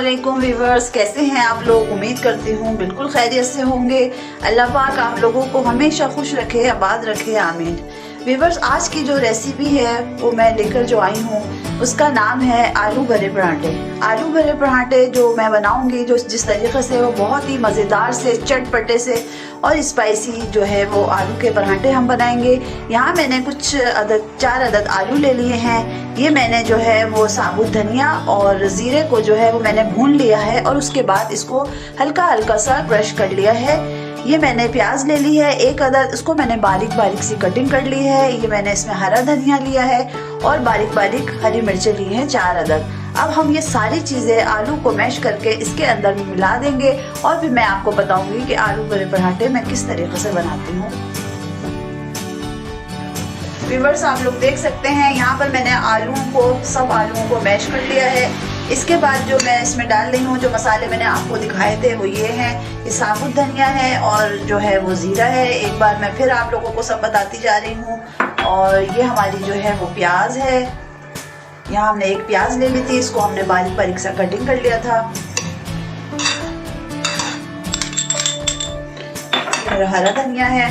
अस्सलामुअलैकुम व्यूवर्स, कैसे हैं आप लोग। उम्मीद करती हूँ बिल्कुल खैरियत से होंगे। अल्लाह पाक आप लोगों को हमेशा खुश रखे, आबाद रखे, आमीन। व्यूवर्स, आज की जो रेसिपी है वो मैं लेकर जो आई हूँ उसका नाम है आलू भरे पराठे। आलू भरे पराठे जो मैं बनाऊंगी, जो जिस तरीके से वो बहुत ही मज़ेदार से, चटपटे से और स्पाइसी जो है वो आलू के पराठे हम बनाएंगे। यहाँ मैंने कुछ 4 अदद आलू ले लिए हैं। ये मैंने जो है वो साबुत धनिया और ज़ीरे को जो है वो मैंने भून लिया है और उसके बाद इसको हल्का हल्का सा क्रश कर लिया है। ये मैंने प्याज ले ली है 1 अदद, इसको मैंने बारीक बारीक सी कटिंग कर ली है। ये मैंने इसमें हरा धनिया लिया है और बारीक बारीक हरी मिर्चें ली हैं 4 अदद। अब हम ये सारी चीज़ें आलू को मैश करके इसके अंदर मिला देंगे और फिर मैं आपको बताऊंगी कि आलू भरे पराठे मैं किस तरीके से बनाती हूँ। व्यूअर्स, आप लोग देख सकते हैं यहाँ पर मैंने सब आलूओं को मैश कर लिया है। इसके बाद जो मैं इसमें डाल रही हूँ, जो मसाले मैंने आपको दिखाए थे वो ये हैं। ये साबुत धनिया है और जो है वो ज़ीरा है। एक बार मैं फिर आप लोगों को सब बताती जा रही हूँ। और ये हमारी जो है वो प्याज है। यहाँ हमने 1 प्याज ले ली थी, इसको हमने बारीक बारीक सा कटिंग कर लिया था। मेरा हरा धनिया है।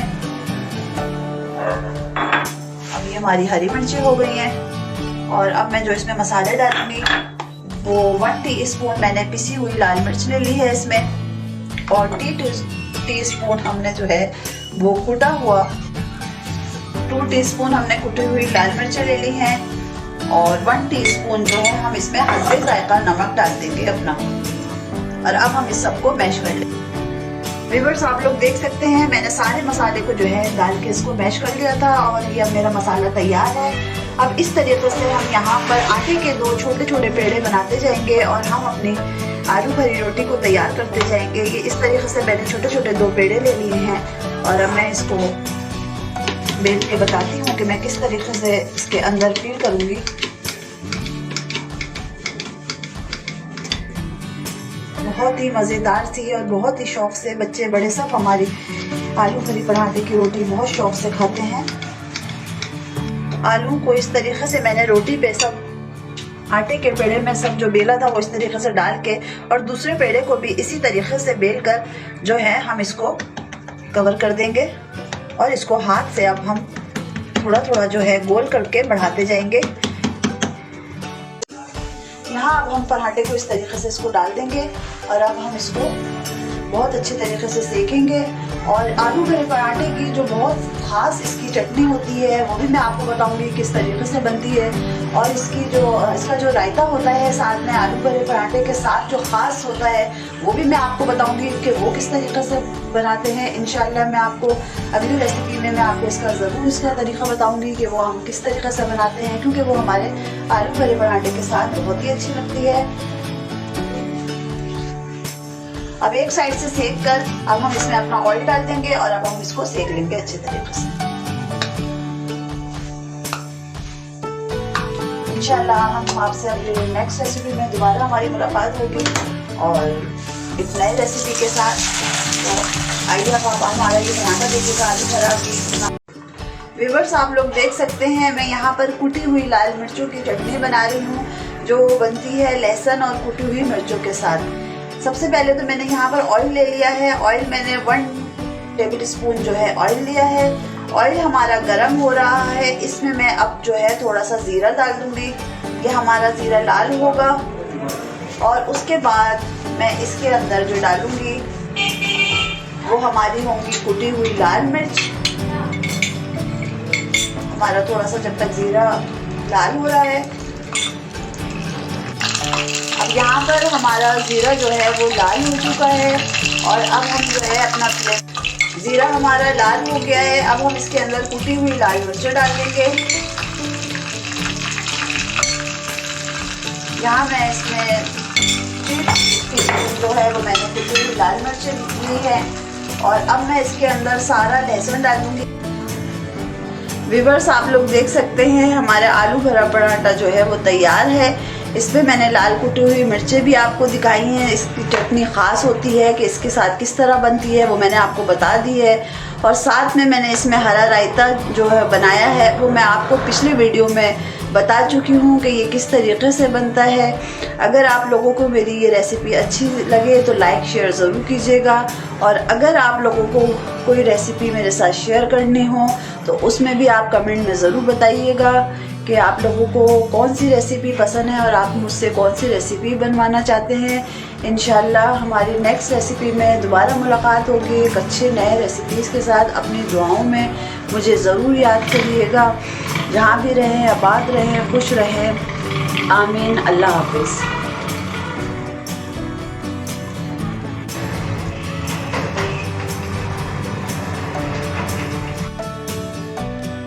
अब ये हमारी हरी मिर्ची हो गई हैं। और अब मैं जो इसमें मसाले डालूंगी वो 1 टीस्पून मैंने पिसी हुई लाल मिर्च ले ली है इसमें, और 2 टीस्पून हमने जो है वो कुटा हुआ 2 टीस्पून हमने कुटी हुई लाल मिर्चें ले ली हैं, और 1 टीस्पून जो है हम इसमें हल्के जायका नमक डाल देंगे अपना। और अब हम इस सबको मैश कर लेंगे। व्यूअर्स, आप लोग देख सकते हैं मैंने सारे मसाले को जो है डाल के इसको मैश कर लिया था और ये अब मेरा मसाला तैयार है। अब इस तरीके से हम यहाँ पर आटे के 2 छोटे छोटे पेड़े बनाते जाएंगे और हम अपनी आलू भरी रोटी को तैयार करते जाएंगे। ये इस तरीके से मैंने छोटे छोटे 2 पेड़े ले लिए हैं और अब मैं इसको बेल के बताती हूँ कि मैं किस तरीके से इसके अंदर फील करूँगी। बहुत ही मज़ेदार थी और बहुत ही शौक से बच्चे बड़े सब हमारी आलू भरी पराठे की रोटी बहुत शौक से खाते हैं। आलू को इस तरीके से मैंने रोटी पे सब आटे के पेड़े में सब जो बेला था वो इस तरीके से डाल के, और दूसरे पेड़े को भी इसी तरीके से बेल कर जो है हम इसको कवर कर देंगे और इसको हाथ से अब हम थोड़ा थोड़ा जो है गोल करके बढ़ाते जाएंगे। यहाँ अब हम पराठे को इस तरीके से इसको डाल देंगे और अब हम इसको बहुत अच्छे तरीके से सेकेंगे। और आलू भरे पराठे की जो बहुत ख़ास इसकी चटनी होती है वो भी मैं आपको बताऊंगी किस तरीके से बनती है। और इसका जो रायता होता है साथ में आलू भरे पराठे के साथ जो ख़ास होता है वो भी मैं आपको बताऊंगी कि वो किस तरीके से बनाते हैं। इंशाल्लाह मैं आपको अगली रेसिपी में मैं आपको इसका तरीका बताऊंगी कि वो हम किस तरीके से बनाते हैं, क्योंकि वो हमारे आलू भरे पराठे के साथ बहुत ही अच्छी लगती है। अब एक साइड से सेक कर अब हम इसमें अपना ऑयल डाल देंगे और अब हम इसको सेक लेंगे अच्छे तरीके से। इंशाल्लाह हम आपसे अपनी नेक्स्ट रेसिपी में दोबारा हमारी मुलाकात होगी और एक नई रेसिपी के साथ। तो आइए अब आप हमारा ये पराठा देखिएगा आलू भरा की। व्यूअर्स, आप लोग देख सकते हैं मैं यहाँ पर कुटी हुई लाल मिर्चों की चटनी बना रही हूँ जो बनती है लहसुन और कुटी हुई मिर्चों के साथ। सबसे पहले तो मैंने यहाँ पर ऑयल ले लिया है। ऑयल मैंने 1 टेबल स्पून जो है ऑयल लिया है। ऑयल हमारा गर्म हो रहा है, इसमें मैं अब जो है थोड़ा सा ज़ीरा डाल दूँगी। ये हमारा ज़ीरा लाल होगा और उसके बाद मैं इसके अंदर जो डालूँगी वो हमारी होंगी कुटी हुई लाल मिर्च। हमारा थोड़ा सा जब तक ज़ीरा लाल हो रहा है, अब यहाँ पर हमारा ज़ीरा जो है वो लाल हो चुका है और अब हम जो है अपना ज़ीरा हमारा लाल हो गया है। अब हम इसके अंदर कुटी हुई लाल मिर्च डाल देंगे। यहाँ मैं इसमें 3 टीस्पून जो है वो मैंने कुटी हुई लाल मिर्च ली है और अब मैं इसके अंदर सारा लहसुन डालूंगी। व्यूअर्स, आप लोग देख सकते हैं हमारा आलू भरा पराठा जो है वो तैयार है। इसमें मैंने लाल कुटी हुई मिर्चें भी आपको दिखाई हैं। इसकी चटनी ख़ास होती है कि इसके साथ किस तरह बनती है वो मैंने आपको बता दी है। और साथ में मैंने इसमें हरा रायता जो है बनाया है वो मैं आपको पिछली वीडियो में बता चुकी हूँ कि ये किस तरीके से बनता है। अगर आप लोगों को मेरी ये रेसिपी अच्छी लगे तो लाइक शेयर ज़रूर कीजिएगा, और अगर आप लोगों को कोई रेसिपी मेरे साथ शेयर करनी हो तो उसमें भी आप कमेंट में ज़रूर बताइएगा कि आप लोगों को कौन सी रेसिपी पसंद है और आप मुझसे कौन सी रेसिपी बनवाना चाहते हैं। इंशाल्लाह हमारी नेक्स्ट रेसिपी में दोबारा मुलाकात होगी एक अच्छे नए रेसिपीज़ के साथ। अपनी दुआओं में मुझे ज़रूर याद करिएगा। जहाँ भी रहें आबाद रहें, खुश रहें। आमीन। अल्लाह हाफिज़।